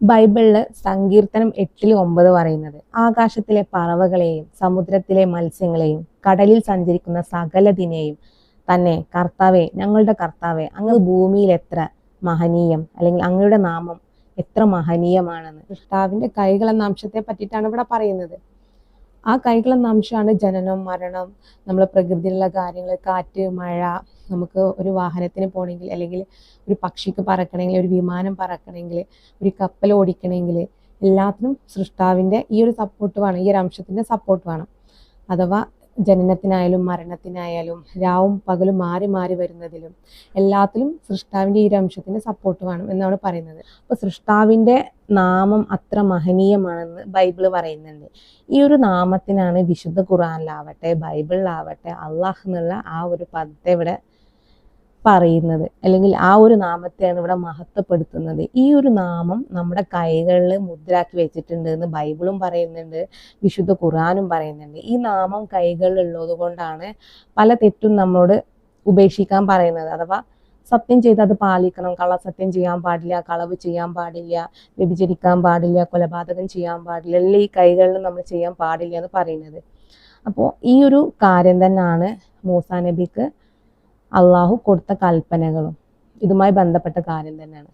ബൈബിളില് സങ്കീർത്തനം 8:9 പറയുന്നത്, ആകാശത്തിലെ പറവകളെയും സമുദ്രത്തിലെ മത്സ്യങ്ങളെയും കടലിൽ സഞ്ചരിക്കുന്ന സകലതിനെയും തന്നെ കർത്താവെ, ഞങ്ങളുടെ കർത്താവെ, അങ്ങ് ഭൂമിയിൽ എത്ര മഹനീയം, അല്ലെങ്കിൽ അങ്ങയുടെ നാമം എത്ര മഹനീയമാണെന്ന്. കർത്താവിന്റെ കൈകൾ എന്ന അംശത്തെ പറ്റിയിട്ടാണ് ഇവിടെ പറയുന്നത്. ആ കൈകൾ എന്ന അംശമാണ് ജനനം, മരണം, നമ്മളെ പ്രകൃതിയിലുള്ള കാര്യങ്ങൾ, കാറ്റ്, മഴ, നമുക്ക് ഒരു വാഹനത്തിന് പോകണമെങ്കിൽ, അല്ലെങ്കിൽ ഒരു പക്ഷിക്ക് പറക്കണമെങ്കിൽ, ഒരു വിമാനം പറക്കണമെങ്കിൽ, ഒരു കപ്പൽ ഓടിക്കണമെങ്കിൽ, എല്ലാത്തിനും സൃഷ്ടാവിൻ്റെ ഈ ഒരു സപ്പോർട്ട് വേണം, ഈ ഒരു അംശത്തിൻ്റെ സപ്പോർട്ട് വേണം. അഥവാ ജനനത്തിനായാലും മരണത്തിനായാലും രാവും പകലും മാറി മാറി വരുന്നതിലും എല്ലാത്തിലും സൃഷ്ടാവിൻ്റെ ഈ ഒരു അംശത്തിൻ്റെ സപ്പോർട്ട് വേണം എന്നാണ് പറയുന്നത്. അപ്പോൾ സൃഷ്ടാവിൻ്റെ നാമം അത്ര മഹനീയമാണെന്ന് ബൈബിള് പറയുന്നുണ്ട്. ഈ ഒരു നാമത്തിനാണ് വിശുദ്ധ ഖുർആനിലാവട്ടെ ബൈബിളിലാവട്ടെ അള്ളാഹ് എന്നുള്ള ആ ഒരു പദത്തെ ഇവിടെ പറയുന്നത്, അല്ലെങ്കിൽ ആ ഒരു നാമത്തെയാണ് ഇവിടെ മഹത്വപ്പെടുത്തുന്നത്. ഈ ഒരു നാമം നമ്മുടെ കൈകളിൽ മുദ്രാക്കി വെച്ചിട്ടുണ്ട് എന്ന് ബൈബിളും പറയുന്നുണ്ട്, വിശുദ്ധ ഖുർആനും പറയുന്നുണ്ട്. ഈ നാമം കൈകളിലുള്ളത് കൊണ്ടാണ് പല തെറ്റും നമ്മളോട് ഉപേക്ഷിക്കാൻ പറയുന്നത്. അഥവാ സത്യം ചെയ്ത് അത് പാലിക്കണം, കള്ളസത്യം ചെയ്യാൻ പാടില്ല, കളവ് ചെയ്യാൻ പാടില്ല, വ്യഭിചരിക്കാൻ പാടില്ല, കൊലപാതകം ചെയ്യാൻ പാടില്ല, എല്ലാം ഈ കൈകളിൽ നമ്മൾ ചെയ്യാൻ പാടില്ല എന്ന് പറയുന്നത്. അപ്പോൾ ഈ ഒരു കാര്യം തന്നെയാണ് മൂസാ നബിക്ക് അള്ളാഹു കൊടുത്ത കൽപ്പനകളും ഇതുമായി ബന്ധപ്പെട്ട കാര്യം തന്നെയാണ്.